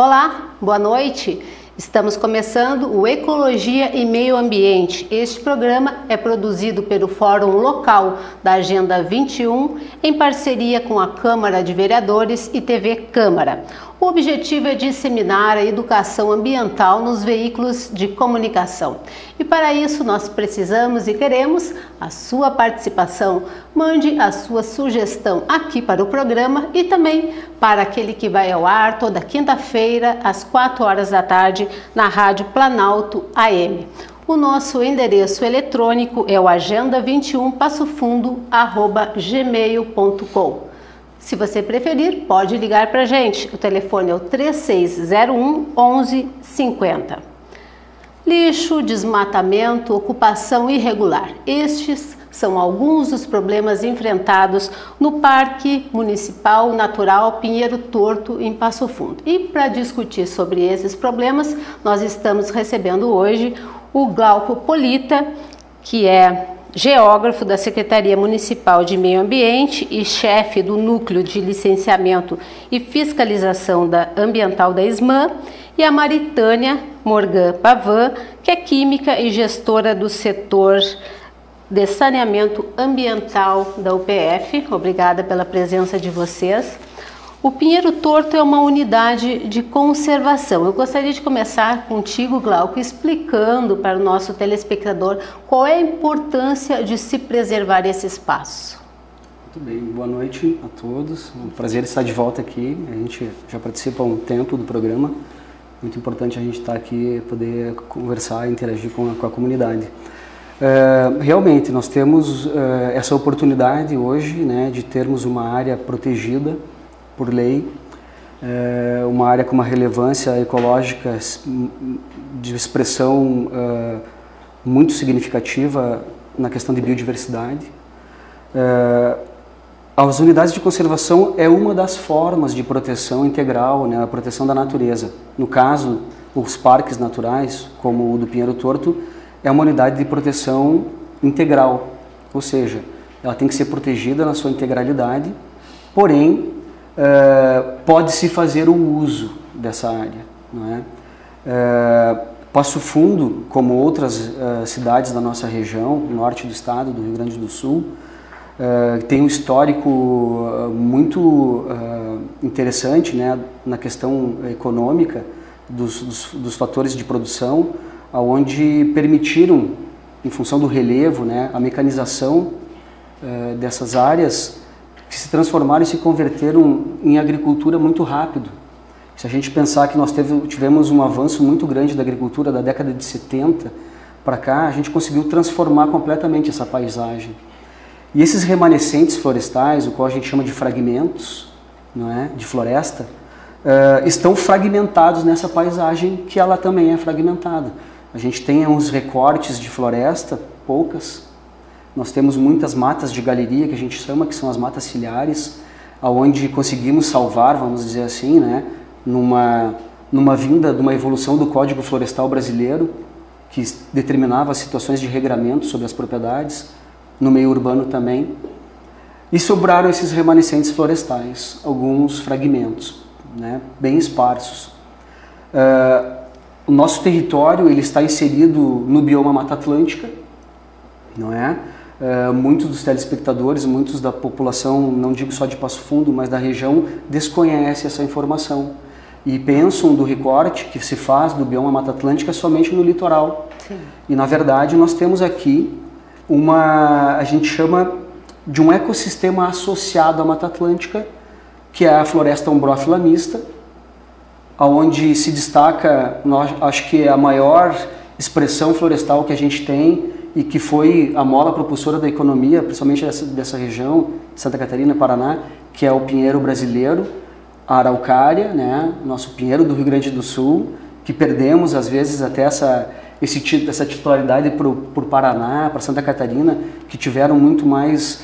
Olá, boa noite. Estamos começando o Ecologia e Meio Ambiente. Este programa é produzido pelo Fórum Local da Agenda 21 em parceria com a Câmara de Vereadores e TV Câmara. O objetivo é disseminar a educação ambiental nos veículos de comunicação. E para isso nós precisamos e queremos a sua participação. Mande a sua sugestão aqui para o programa e também para aquele que vai ao ar toda quinta-feira às 4 horas da tarde na Rádio Planalto AM. O nosso endereço eletrônico é o agenda21passofundo@gmail.com. Se você preferir, pode ligar para a gente. O telefone é o 3601 1150. Lixo, desmatamento, ocupação irregular. Estes são alguns dos problemas enfrentados no Parque Municipal Natural Pinheiro Torto, em Passo Fundo. E para discutir sobre esses problemas, nós estamos recebendo hoje o Glauco Polita, que é geógrafo da Secretaria Municipal de Meio Ambiente e chefe do Núcleo de Licenciamento e Fiscalização Ambiental da SMAN, e a Maritânia Morgan Pavan, que é química e gestora do setor de saneamento ambiental da UPF. Obrigada pela presença de vocês. O Pinheiro Torto é uma unidade de conservação. Eu gostaria de começar contigo, Glauco, explicando para o nosso telespectador qual é a importância de se preservar esse espaço. Muito bem, boa noite a todos. É um prazer estar de volta aqui. A gente já participa há um tempo do programa. Muito importante a gente estar aqui, poder conversar e interagir com a comunidade. Realmente, nós temos essa oportunidade hoje, né, de termos uma área protegida por lei, uma área com uma relevância ecológica de expressão muito significativa na questão de biodiversidade. As unidades de conservação é uma das formas de proteção integral, né, a proteção da natureza. No caso, os parques naturais, como o do Pinheiro Torto, é uma unidade de proteção integral, ou seja, ela tem que ser protegida na sua integralidade, porém, pode-se fazer o uso dessa área, não é? Passo Fundo, como outras cidades da nossa região, norte do estado, do Rio Grande do Sul, tem um histórico muito interessante, né, na questão econômica dos fatores de produção, onde permitiram, em função do relevo, né, a mecanização dessas áreas, que se transformaram e se converteram em agricultura muito rápido. Se a gente pensar que nós tivemos um avanço muito grande da agricultura da década de 70 para cá, a gente conseguiu transformar completamente essa paisagem. E esses remanescentes florestais, o qual a gente chama de fragmentos, não é, de floresta, estão fragmentados nessa paisagem que ela também é fragmentada. A gente tem uns recortes de floresta, poucas. Nós temos muitas matas de galeria, que a gente chama, que são as matas ciliares, onde conseguimos salvar, vamos dizer assim, né, numa vinda de uma evolução do Código Florestal Brasileiro, que determinava as situações de regramento sobre as propriedades, no meio urbano também. E sobraram esses remanescentes florestais, alguns fragmentos, né, bem esparsos. O nosso território ele está inserido no bioma Mata Atlântica, não é? Muitos dos telespectadores, muitos da população, não digo só de Passo Fundo, mas da região, desconhecem essa informação e pensam do recorte que se faz do bioma Mata Atlântica somente no litoral. Sim. E na verdade nós temos aqui a gente chama de um ecossistema associado à Mata Atlântica, que é a floresta umbrófila mista, onde se destaca, acho que é a maior expressão florestal que a gente tem e que foi a mola propulsora da economia, principalmente dessa região, Santa Catarina, Paraná, que é o pinheiro brasileiro, a araucária, né, nosso pinheiro do Rio Grande do Sul, que perdemos às vezes até essa titularidade por Paraná, para Santa Catarina, que tiveram muito mais,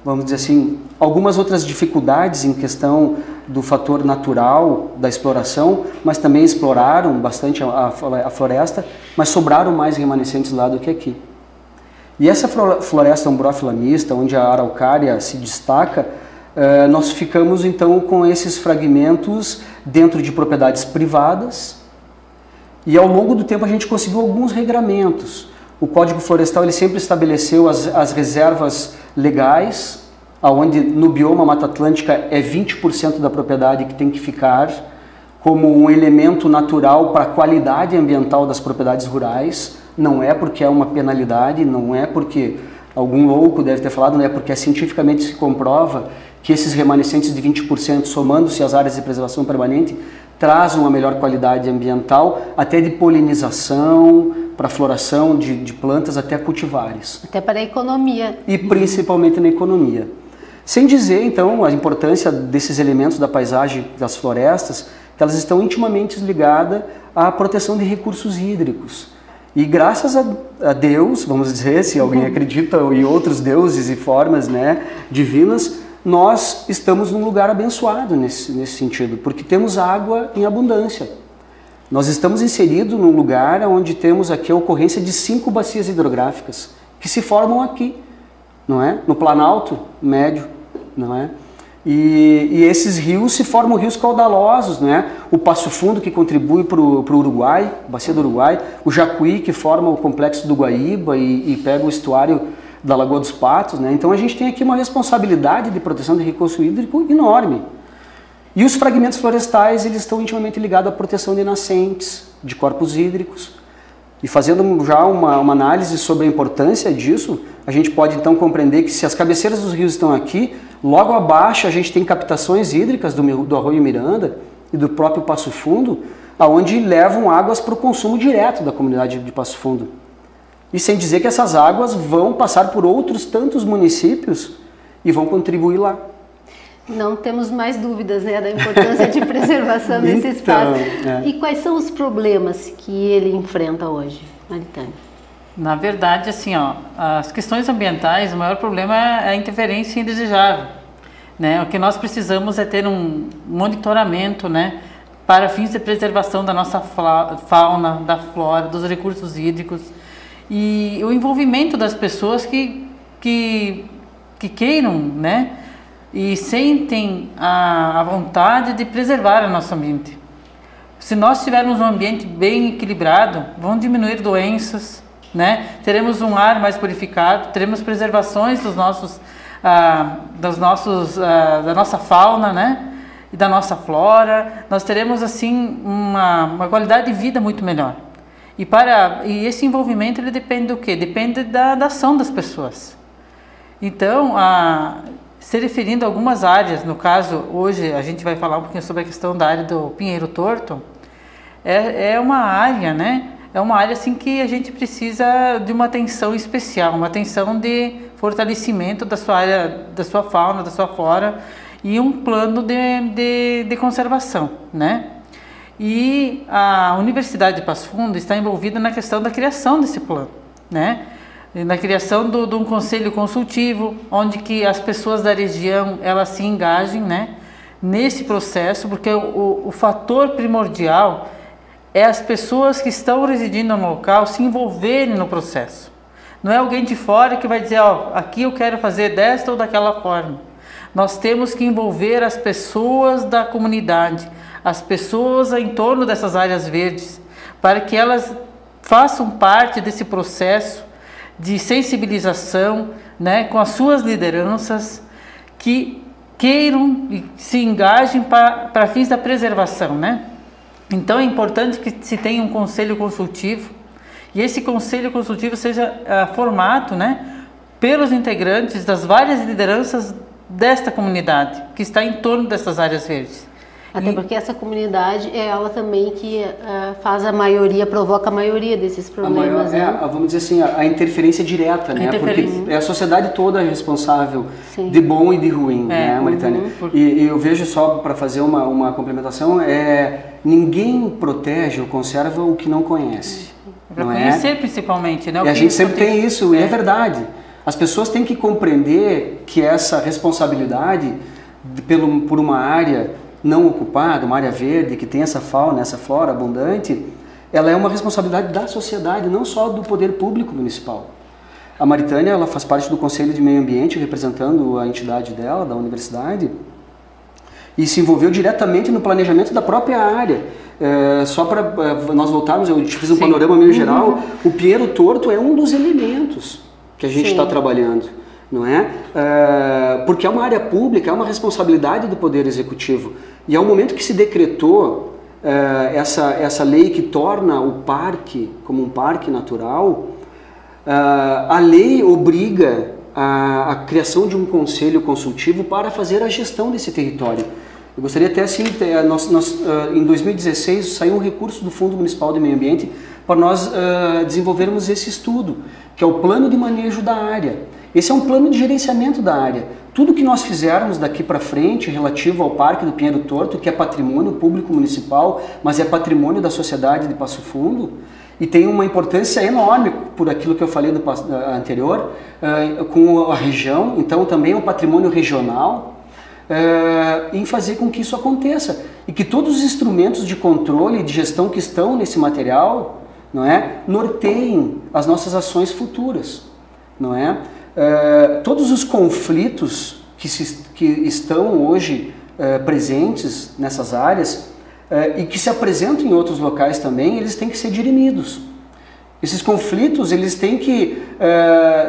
vamos dizer assim, algumas outras dificuldades em questão do fator natural da exploração, mas também exploraram bastante a floresta, mas sobraram mais remanescentes lá do que aqui. E essa floresta umbrófila mista, onde a araucária se destaca, nós ficamos então com esses fragmentos dentro de propriedades privadas e ao longo do tempo a gente conseguiu alguns regramentos. O Código Florestal ele sempre estabeleceu as reservas legais, onde no bioma Mata Atlântica é 20% da propriedade que tem que ficar como um elemento natural para a qualidade ambiental das propriedades rurais. Não é porque é uma penalidade, não é porque algum louco deve ter falado, não é porque cientificamente se comprova que esses remanescentes de 20%, somando-se às áreas de preservação permanente, trazem uma melhor qualidade ambiental, até de polinização, para floração de plantas, até cultivares. Até para a economia. E principalmente na economia. Sem dizer, então, a importância desses elementos da paisagem, das florestas, que elas estão intimamente ligadas à proteção de recursos hídricos. E graças a Deus, vamos dizer, se alguém acredita em outros deuses e formas, né, divinas, nós estamos num lugar abençoado nesse sentido, porque temos água em abundância. Nós estamos inseridos num lugar onde temos aqui a ocorrência de 5 bacias hidrográficas que se formam aqui, não é? No Planalto Médio, não é? E esses rios se formam rios caudalosos, né? O Passo Fundo, que contribui para o Uruguai, bacia do Uruguai, o Jacuí, que forma o complexo do Guaíba e pega o estuário da Lagoa dos Patos, né? Então a gente tem aqui uma responsabilidade de proteção de recurso hídrico enorme. E os fragmentos florestais, eles estão intimamente ligados à proteção de nascentes, de corpos hídricos. E fazendo já uma análise sobre a importância disso, a gente pode então compreender que se as cabeceiras dos rios estão aqui, logo abaixo a gente tem captações hídricas do Arroio Miranda e do próprio Passo Fundo, aonde levam águas para o consumo direto da comunidade de Passo Fundo. E sem dizer que essas águas vão passar por outros tantos municípios e vão contribuir lá. Não temos mais dúvidas, né, da importância de preservação desse espaço. E quais são os problemas que ele enfrenta hoje, Maritânia? Na verdade, assim, ó, as questões ambientais, o maior problema é a interferência indesejável, né? O que nós precisamos é ter um monitoramento, né, para fins de preservação da nossa fauna, da flora, dos recursos hídricos e o envolvimento das pessoas que queiram, né, e sentem a vontade de preservar o nosso ambiente. Se nós tivermos um ambiente bem equilibrado, vão diminuir doenças, né? Teremos um ar mais purificado, teremos preservações da nossa fauna, né? E da nossa flora. Nós teremos assim uma qualidade de vida muito melhor. E esse envolvimento ele depende do quê? Depende da ação das pessoas. Então, se referindo a algumas áreas, no caso, hoje a gente vai falar um pouquinho sobre a questão da área do Pinheiro Torto, é uma área, né? É uma área assim que a gente precisa de uma atenção especial, uma atenção de fortalecimento da sua área, da sua fauna, da sua flora e um plano de conservação, né? E a Universidade de Passo Fundo está envolvida na questão da criação desse plano, né? Na criação de um conselho consultivo, onde que as pessoas da região elas se engajem, né, nesse processo, porque o fator primordial é as pessoas que estão residindo no local se envolverem no processo. Não é alguém de fora que vai dizer, ó, aqui eu quero fazer desta ou daquela forma. Nós temos que envolver as pessoas da comunidade, as pessoas em torno dessas áreas verdes, para que elas façam parte desse processo de sensibilização, né, com as suas lideranças que queiram e se engajem para fins da preservação, né? Então é importante que se tenha um conselho consultivo e esse conselho consultivo seja formado, né, pelos integrantes das várias lideranças desta comunidade que está em torno dessas áreas verdes. Até porque essa comunidade é ela também que faz a maioria, provoca a maioria desses problemas. Né? Vamos dizer assim, a interferência direta, né? Porque é a sociedade toda responsável. Sim. De bom e de ruim, né, Maritânia? E eu vejo só, para fazer uma complementação, ninguém protege ou conserva o que não conhece. Para conhecer principalmente, né? E a gente sempre tem isso, e é verdade. As pessoas têm que compreender que essa responsabilidade por uma área não ocupada, uma área verde, que tem essa fauna, essa flora abundante, ela é uma responsabilidade da sociedade, não só do poder público municipal. A Maritânia, ela faz parte do Conselho de Meio Ambiente, representando a entidade dela, da universidade, e se envolveu diretamente no planejamento da própria área. Só para nós voltarmos, eu te fiz um panorama meio geral, o Pinheiro Torto é um dos elementos que a gente está trabalhando, não é? Porque é uma área pública, é uma responsabilidade do Poder Executivo. E ao momento que se decretou essa lei que torna o parque como um parque natural, a lei obriga a criação de um conselho consultivo para fazer a gestão desse território. Eu gostaria até assim, em 2016 saiu um recurso do Fundo Municipal de Meio Ambiente para nós desenvolvermos esse estudo, que é o plano de manejo da área. Esse é um plano de gerenciamento da área. Tudo que nós fizermos daqui para frente relativo ao Parque do Pinheiro Torto, que é patrimônio público municipal, mas é patrimônio da sociedade de Passo Fundo, e tem uma importância enorme por aquilo que eu falei do anterior, com a região, então também é um patrimônio regional, em fazer com que isso aconteça. E que todos os instrumentos de controle e de gestão que estão nesse material, não é, norteiem as nossas ações futuras, não é? Todos os conflitos que estão hoje presentes nessas áreas e que se apresentam em outros locais também, eles têm que ser dirimidos. Esses conflitos, eles têm que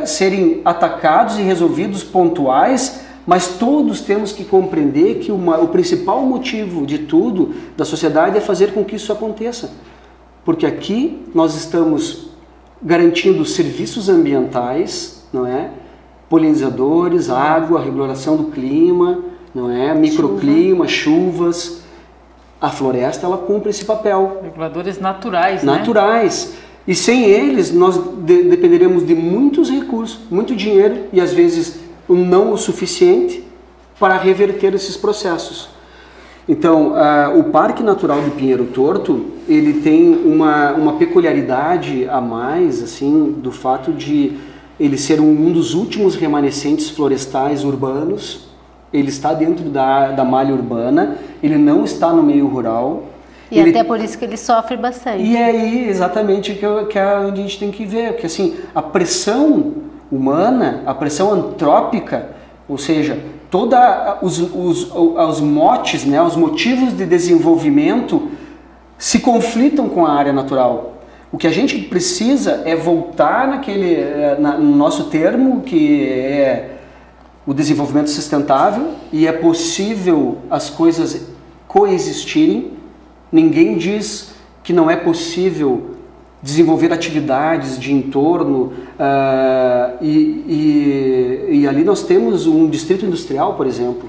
serem atacados e resolvidos pontuais, mas todos temos que compreender que o principal motivo de tudo da sociedade é fazer com que isso aconteça. Porque aqui nós estamos garantindo serviços ambientais, não é? Polinizadores, água, regulação do clima, não é? Microclima, chuvas. A floresta, ela cumpre esse papel. Reguladores naturais, Naturais. Né? E sem eles, nós dependeremos de muitos recursos, muito dinheiro e às vezes não o suficiente para reverter esses processos. Então, o Parque Natural do Pinheiro Torto, ele tem uma peculiaridade a mais, assim, do fato de ele ser um dos últimos remanescentes florestais urbanos. Ele está dentro da malha urbana, ele não está no meio rural. E até por isso que ele sofre bastante. E é aí exatamente que é onde a gente tem que ver, porque assim, a pressão humana, a pressão antrópica, ou seja, todos os motes, né, os motivos de desenvolvimento se conflitam com a área natural. O que a gente precisa é voltar no nosso termo, que é o desenvolvimento sustentável, e é possível as coisas coexistirem. Ninguém diz que não é possível desenvolver atividades de entorno, e ali nós temos um distrito industrial, por exemplo,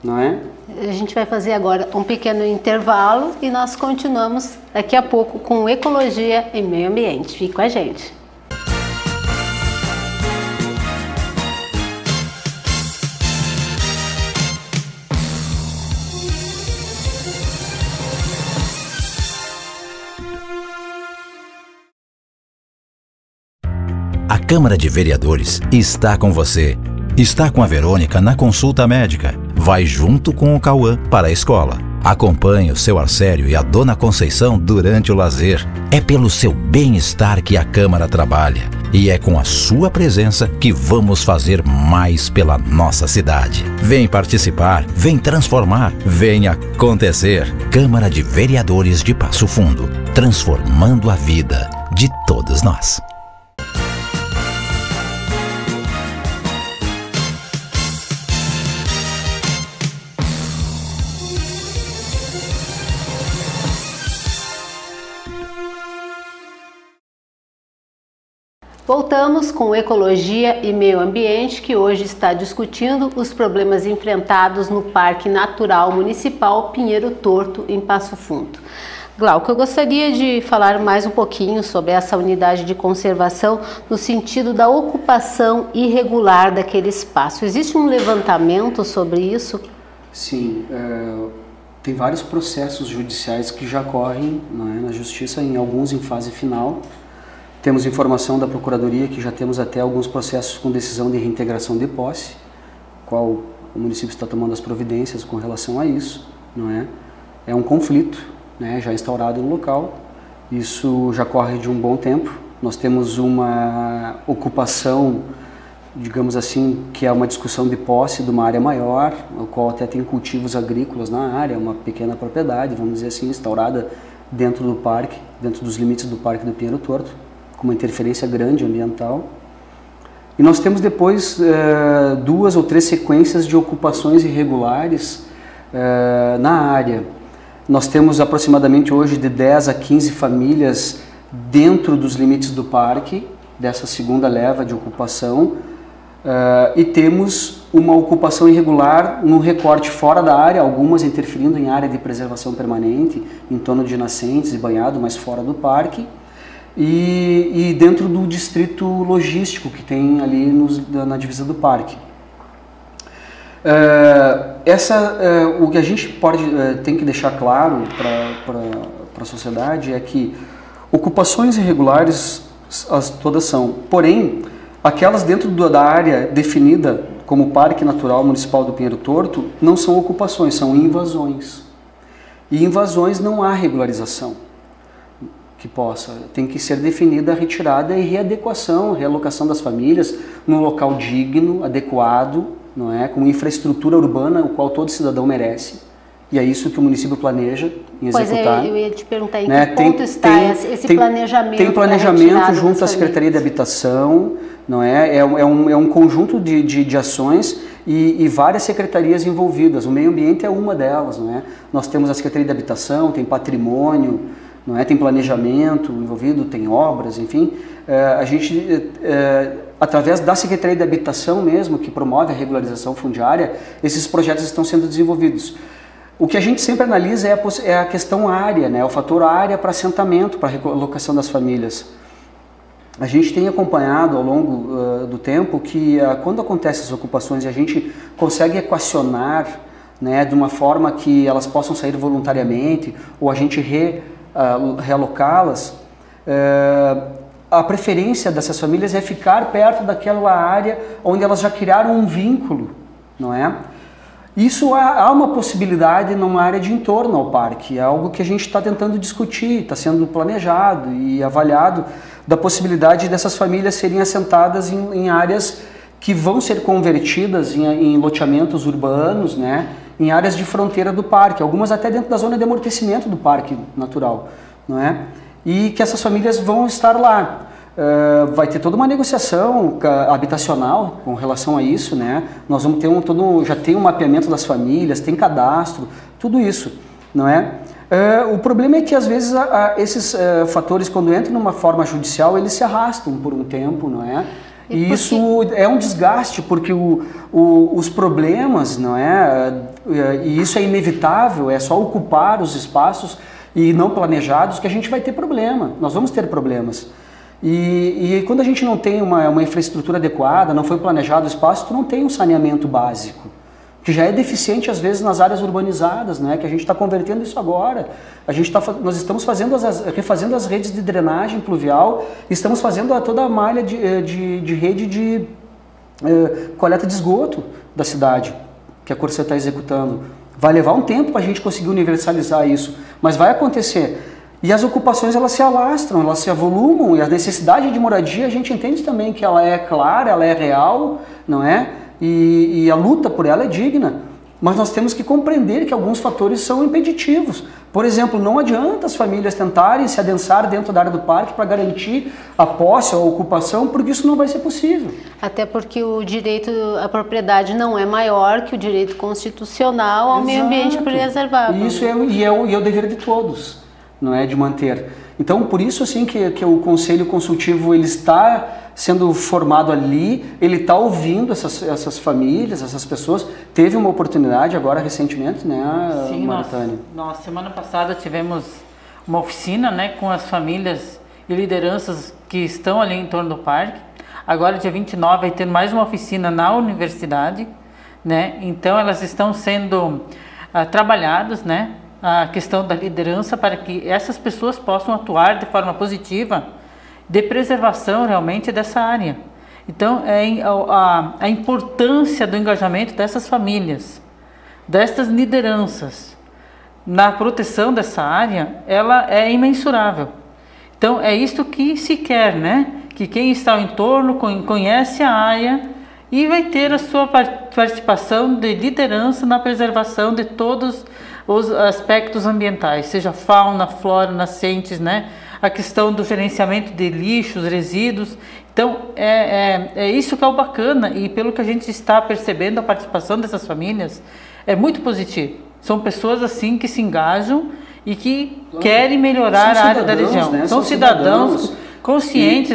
não é? A gente vai fazer agora um pequeno intervalo e nós continuamos daqui a pouco com Ecologia e Meio Ambiente. Fique com a gente. A Câmara de Vereadores está com você. Está com a Verônica na consulta médica. Vai junto com o Cauã para a escola. Acompanhe o seu Arcério e a Dona Conceição durante o lazer. É pelo seu bem-estar que a Câmara trabalha. E é com a sua presença que vamos fazer mais pela nossa cidade. Vem participar, vem transformar, vem acontecer. Câmara de Vereadores de Passo Fundo. Transformando a vida de todos nós. Voltamos com Ecologia e Meio Ambiente, que hoje está discutindo os problemas enfrentados no Parque Natural Municipal Pinheiro Torto, em Passo Fundo. Glauco, eu gostaria de falar mais um pouquinho sobre essa unidade de conservação no sentido da ocupação irregular daquele espaço. Existe um levantamento sobre isso? Sim, tem vários processos judiciais que já correm, não é, na Justiça, alguns em fase final. Temos informação da Procuradoria que já temos até alguns processos com decisão de reintegração de posse, qual o município está tomando as providências com relação a isso, não é? É um conflito, né, já instaurado no local, isso já corre de um bom tempo, nós temos uma ocupação, digamos assim, que é uma discussão de posse de uma área maior, o qual até tem cultivos agrícolas na área, uma pequena propriedade, vamos dizer assim, instaurada dentro do parque, dentro dos limites do Parque do Pinheiro Torto, com uma interferência grande ambiental. E nós temos depois 2 ou 3 sequências de ocupações irregulares na área. Nós temos aproximadamente hoje de 10 a 15 famílias dentro dos limites do parque, dessa segunda leva de ocupação, e temos uma ocupação irregular no recorte fora da área, algumas interferindo em área de preservação permanente, em torno de nascentes e banhado, mas fora do parque, e dentro do distrito logístico que tem ali na divisa do parque. O que a gente tem que deixar claro para a sociedade é que ocupações irregulares todas são, porém, aquelas dentro da área definida como Parque Natural Municipal do Pinheiro Torto não são ocupações, são invasões. E invasões não há regularização que possa. Tem que ser definida a retirada e readequação, realocação das famílias num local digno, adequado, não é? Com infraestrutura urbana, o qual todo cidadão merece. E é isso que o município planeja em executar. Pois é, eu ia te perguntar em que ponto está esse planejamento. Tem planejamento junto à Secretaria de Habitação, não é? É um conjunto de ações e várias secretarias envolvidas. O meio ambiente é uma delas, não é? Nós temos a Secretaria de Habitação, tem patrimônio, não é? Tem planejamento envolvido, tem obras, enfim. A gente, através da Secretaria de Habitação mesmo, que promove a regularização fundiária, esses projetos estão sendo desenvolvidos. O que a gente sempre analisa é a questão área, né? O fator área para assentamento, para relocação das famílias. A gente tem acompanhado ao longo do tempo que quando acontecem as ocupações e a gente consegue equacionar, né, de uma forma que elas possam sair voluntariamente ou a gente realocá-las, a preferência dessas famílias é ficar perto daquela área onde elas já criaram um vínculo, não é? Isso há uma possibilidade numa área de entorno ao parque, é algo que a gente está tentando discutir, está sendo planejado e avaliado da possibilidade dessas famílias serem assentadas em áreas que vão ser convertidas em loteamentos urbanos, né, em áreas de fronteira do parque, algumas até dentro da zona de amortecimento do parque natural, não é? E que essas famílias vão estar lá. Vai ter toda uma negociação habitacional com relação a isso, né? Nós vamos ter já tem um mapeamento das famílias, tem cadastro, tudo isso, não é? O problema é que às vezes esses fatores, quando entram numa forma judicial, eles se arrastam por um tempo, não é? E isso é um desgaste, porque os problemas, não é? E isso é inevitável, é só ocupar os espaços e não planejados que a gente vai ter problema, nós vamos ter problemas. E quando a gente não tem uma infraestrutura adequada, não foi planejado o espaço, tu não tem um saneamento básico, que já é deficiente às vezes nas áreas urbanizadas, né? Que a gente está convertendo isso agora. Nós estamos refazendo as redes de drenagem pluvial, estamos fazendo toda a malha de rede de coleta de esgoto da cidade, que a Corsã está executando. Vai levar um tempo para a gente conseguir universalizar isso, mas vai acontecer. E as ocupações, elas se alastram, elas se avolumam, e a necessidade de moradia a gente entende também que ela é clara, ela é real, não é? E a luta por ela é digna, mas nós temos que compreender que alguns fatores são impeditivos. Por exemplo, não adianta as famílias tentarem se adensar dentro da área do parque para garantir a posse, a ocupação, porque isso não vai ser possível. Até porque o direito à propriedade não é maior que o direito constitucional ao meio ambiente preservável. Isso é o dever de todos, não é, de manter. Então, por isso assim que o Conselho Consultivo ele está sendo formado ali, ele está ouvindo essas famílias, essas pessoas. Teve uma oportunidade agora recentemente, né, Sim, Maritânia? Nós semana passada tivemos uma oficina, né, com as famílias e lideranças que estão ali em torno do parque. Agora, dia 29, vai ter mais uma oficina na universidade, né? Então, elas estão sendo trabalhadas, né? A questão da liderança para que essas pessoas possam atuar de forma positiva de preservação realmente dessa área. Então, a importância do engajamento dessas famílias, destas lideranças na proteção dessa área, ela é imensurável. Então é isso que se quer, né? Que quem está ao entorno conhece a área e vai ter a sua participação de liderança na preservação de todos os aspectos ambientais, seja fauna, flora, nascentes, né? A questão do gerenciamento de lixos, resíduos. Então, é isso que é o bacana, e pelo que a gente está percebendo, a participação dessas famílias é muito positiva. São pessoas assim que se engajam e que querem melhorar a área da região. Né? São cidadãos conscientes,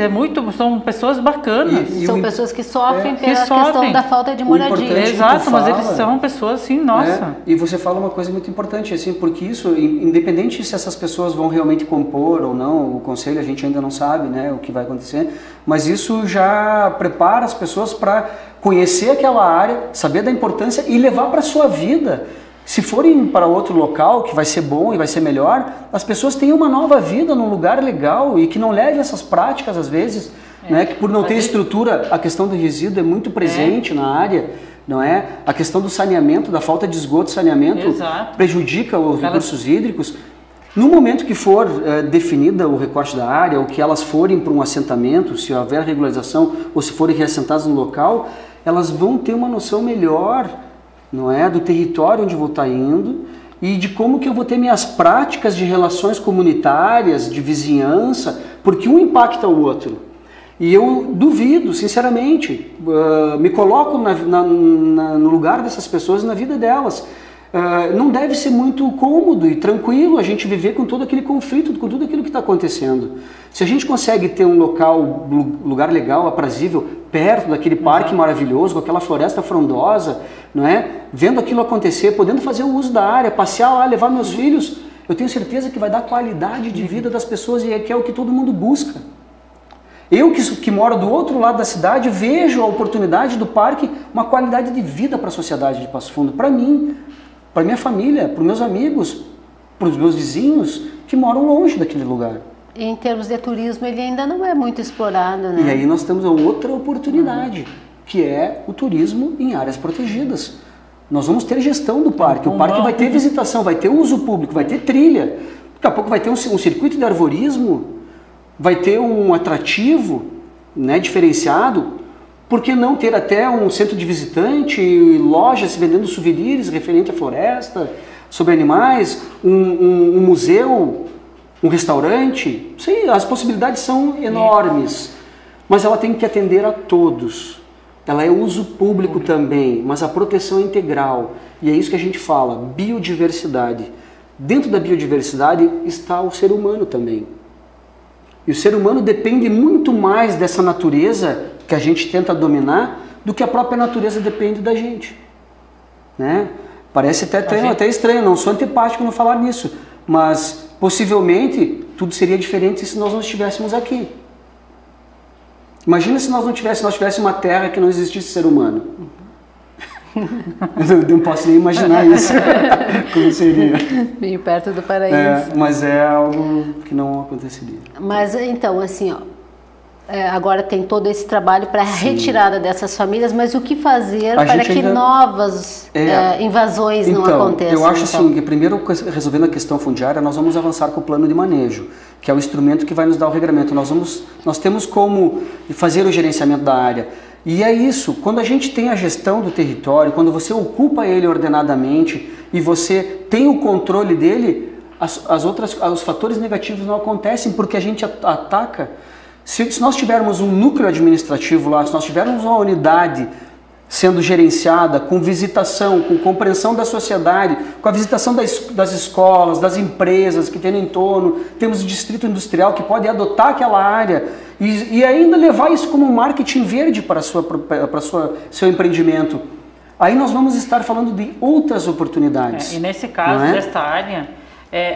são pessoas bacanas. São pessoas que sofrem pela questão da falta de moradia. Exato, mas eles são pessoas assim, nossa. E você fala uma coisa muito importante, assim, porque isso, independente se essas pessoas vão realmente compor ou não, o conselho a gente ainda não sabe, né, o que vai acontecer, mas isso já prepara as pessoas para conhecer aquela área, saber da importância e levar para a sua vida. Se forem para outro local, que vai ser bom e vai ser melhor, as pessoas tenham uma nova vida num lugar legal e que não leve essas práticas, às vezes, né, que por não ter estrutura, a questão do resíduo é muito presente na área, não é? A questão do saneamento, da falta de esgoto e saneamento prejudica os recursos hídricos. No momento que for definida o recorte da área, ou que elas forem para um assentamento, se houver regularização, ou se forem reassentadas no local, elas vão ter uma noção melhor, não é, do território onde vou estar indo e de como que eu vou ter minhas práticas de relações comunitárias, de vizinhança, porque um impacta o outro. E eu duvido, sinceramente, me coloco no lugar dessas pessoas, na vida delas. Não deve ser muito cômodo e tranquilo a gente viver com todo aquele conflito, com tudo aquilo que está acontecendo. Se a gente consegue ter um lugar legal, aprazível, perto daquele parque maravilhoso, com aquela floresta frondosa, não é? Vendo aquilo acontecer, podendo fazer o uso da área, passear lá, levar meus filhos, eu tenho certeza que vai dar qualidade de vida das pessoas, e que é o que todo mundo busca. Eu que moro do outro lado da cidade, vejo a oportunidade do parque, uma qualidade de vida para a sociedade de Passo Fundo, para mim, para minha família, para os meus amigos, para os meus vizinhos que moram longe daquele lugar. Em termos de turismo, ele ainda não é muito explorado, né? E aí nós temos outra oportunidade, que é o turismo em áreas protegidas. Nós vamos ter gestão do parque, o parque vai ter visitação, vai ter uso público, vai ter trilha, daqui a pouco vai ter um circuito de arvorismo, vai ter um atrativo, né, diferenciado. Por que não ter até um centro de visitante, lojas vendendo souvenirs referente à floresta, sobre animais, um museu, um restaurante? Sim, as possibilidades são enormes, mas ela tem que atender a todos. Ela é uso público também, mas a proteção é integral. E é isso que a gente fala, biodiversidade. Dentro da biodiversidade está o ser humano também. E o ser humano depende muito mais dessa natureza que a gente tenta dominar do que a própria natureza depende da gente, né? Parece até estranho, não sou antipático no falar nisso, mas possivelmente tudo seria diferente se nós não estivéssemos aqui. Imagina se nós tivéssemos uma terra que não existisse ser humano. Eu não posso nem imaginar isso, como seria. Bem perto do paraíso. Mas é algo que não aconteceria. Mas então, assim, agora tem todo esse trabalho para a retirada dessas famílias, mas o que fazer para que novas invasões não aconteçam? Eu acho assim, que primeiro, resolvendo a questão fundiária, nós vamos avançar com o plano de manejo, que é o instrumento que vai nos dar o regramento. Nós temos como fazer o gerenciamento da área. E é isso, quando a gente tem a gestão do território, quando você ocupa ele ordenadamente e você tem o controle dele, os fatores negativos não acontecem porque a gente ataca. Se nós tivermos um núcleo administrativo lá, se nós tivermos uma unidade sendo gerenciada com visitação, com compreensão da sociedade, com a visitação das escolas, das empresas que tem no entorno, temos o distrito industrial que pode adotar aquela área e ainda levar isso como marketing verde para seu empreendimento. Aí nós vamos estar falando de outras oportunidades. E nesse caso, desta área,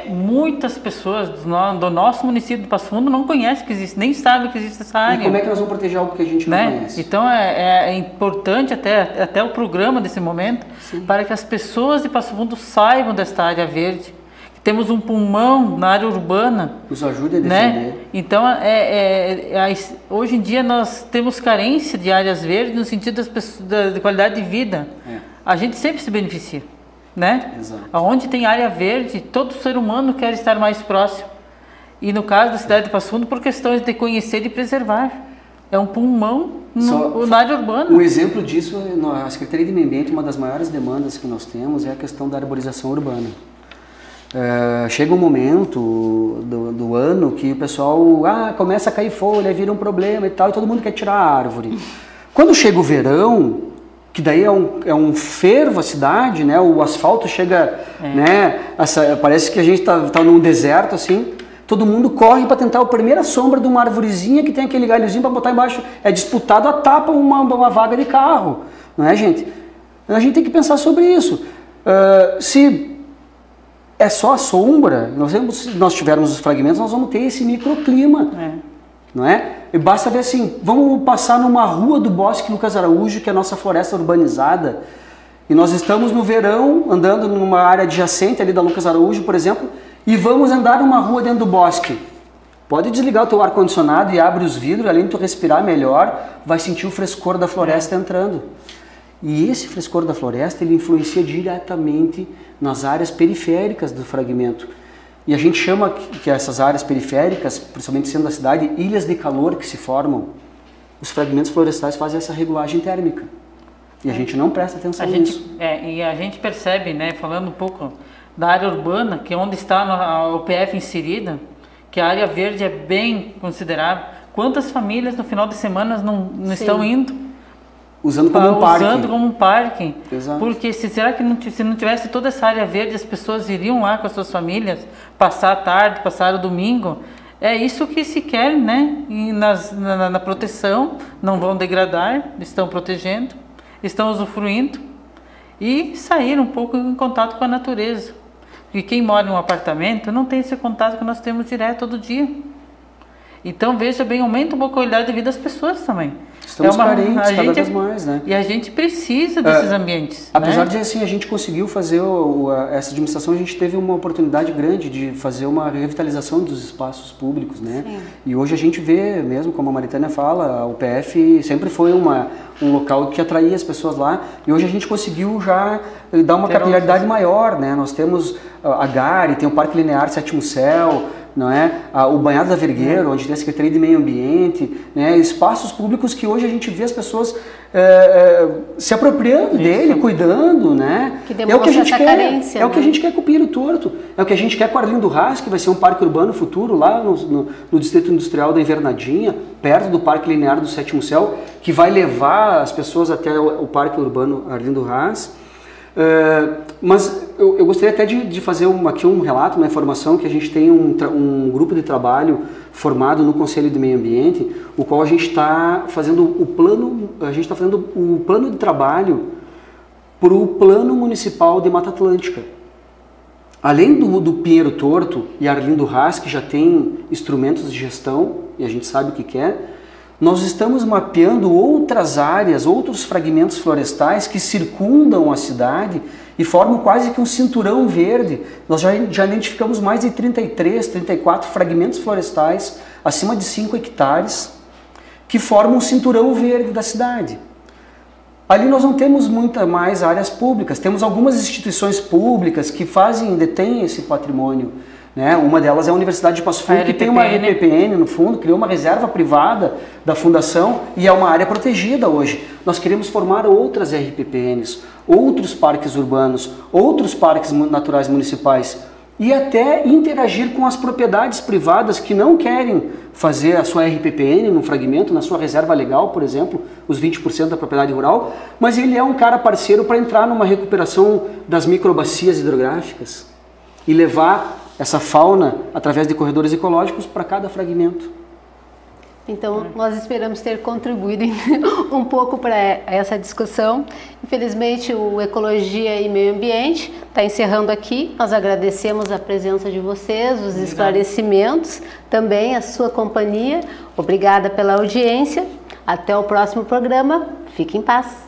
muitas pessoas do nosso município de Passo Fundo não conhecem que existe, nem sabem que existe essa área. E como é que nós vamos proteger algo que a gente não conhece? Então é importante até o programa desse momento, para que as pessoas de Passo Fundo saibam desta área verde. Temos um pulmão na área urbana. Nos ajude a defender. Né? Então, hoje em dia nós temos carência de áreas verdes no sentido da qualidade de vida. A gente sempre se beneficia. Né? Exato. Onde tem área verde, todo ser humano quer estar mais próximo. E no caso da cidade de Passo Fundo, por questões de conhecer e preservar. É um pulmão na área urbana. Um exemplo disso, a Secretaria de Meio Ambiente, uma das maiores demandas que nós temos é a questão da arborização urbana. Chega um momento do ano que o pessoal começa a cair folha, vira um problema e tal, e todo mundo quer tirar a árvore. Quando chega o verão, que daí é um fervo a cidade, né? O asfalto chega, né? Parece que a gente tá num deserto assim. Todo mundo corre para tentar a primeira sombra de uma arvorezinha que tem aquele galhozinho para botar embaixo. É disputado a tapa uma vaga de carro, não é, gente? A gente tem que pensar sobre isso. Se é só a sombra, se nós tivermos os fragmentos, nós vamos ter esse microclima, não é? E basta ver assim, vamos passar numa rua do Bosque Lucas Araújo, que é a nossa floresta urbanizada, e nós estamos no verão, andando numa área adjacente ali da Lucas Araújo, por exemplo, e vamos andar numa rua dentro do bosque. Pode desligar o teu ar-condicionado e abre os vidros, além de tu respirar melhor, vai sentir o frescor da floresta entrando. E esse frescor da floresta, ele influencia diretamente nas áreas periféricas do fragmento. E a gente chama que essas áreas periféricas, principalmente sendo da cidade, ilhas de calor que se formam. Os fragmentos florestais fazem essa regulagem térmica. E a gente não presta atenção nisso. E a gente percebe, né, falando um pouco da área urbana, que é onde está a UPF inserida, que a área verde é bem considerável. Quantas famílias no final de semana não estão indo? Usando como um parque. Usando como um parque. Exato. Porque será que se não tivesse toda essa área verde, as pessoas iriam lá com as suas famílias, passar a tarde, passar o domingo? É isso que se quer, né? E na proteção, não vão degradar, estão protegendo, estão usufruindo e sair um pouco em contato com a natureza. Porque quem mora em um apartamento não tem esse contato que nós temos direto todo dia. Então, veja bem, aumenta um pouco a qualidade de vida das pessoas também. Estamos carentes cada vez mais, né? E a gente precisa desses ambientes. Apesar né? de, assim, a gente conseguiu fazer, essa administração, a gente teve uma oportunidade grande de fazer uma revitalização dos espaços públicos, né? Sim. E hoje a gente vê, mesmo como a Maritânia fala, a UPF sempre foi um local que atraía as pessoas lá, e hoje a gente conseguiu já dar uma capilaridade maior, né? Nós temos a Gare, tem o Parque Linear Sétimo Céu, não é? O Banhado da Vergueiro, onde tem a Secretaria de Meio Ambiente, né? Espaços públicos que hoje a gente vê as pessoas se apropriando dele, cuidando, né? Que é o que a gente quer, carência, o que a gente quer com o Pinheiro Torto, é o que a gente quer com Arlindo Haas, que vai ser um parque urbano futuro lá no Distrito Industrial da Invernadinha, perto do Parque Linear do Sétimo Céu, que vai levar as pessoas até o Parque Urbano Arlindo Haas. Mas eu gostaria até de fazer aqui um relato, uma informação, que a gente tem um grupo de trabalho formado no Conselho de Meio Ambiente, o qual a gente está fazendo o plano de trabalho para o Plano Municipal de Mata Atlântica. Além do Pinheiro Torto e Arlindo Haas, que já tem instrumentos de gestão, e a gente sabe o que é, nós estamos mapeando outras áreas, outros fragmentos florestais que circundam a cidade e formam quase que um cinturão verde. Nós já identificamos mais de 33, 34 fragmentos florestais acima de 5 hectares que formam um cinturão verde da cidade. Ali nós não temos muita mais áreas públicas, temos algumas instituições públicas que detêm esse patrimônio. Né? Uma delas é a Universidade de Passo Fundo, que tem uma RPPN no fundo, criou uma reserva privada da fundação e é uma área protegida hoje. Nós queremos formar outras RPPNs, outros parques urbanos, outros parques naturais municipais e até interagir com as propriedades privadas que não querem fazer a sua RPPN num fragmento, na sua reserva legal, por exemplo, os 20% da propriedade rural, mas ele é um cara parceiro para entrar numa recuperação das microbacias hidrográficas e levar essa fauna através de corredores ecológicos para cada fragmento. Então, nós esperamos ter contribuído um pouco para essa discussão. Infelizmente, o Ecologia e Meio Ambiente está encerrando aqui. Nós agradecemos a presença de vocês, os esclarecimentos, também a sua companhia. Obrigada pela audiência. Até o próximo programa. Fique em paz.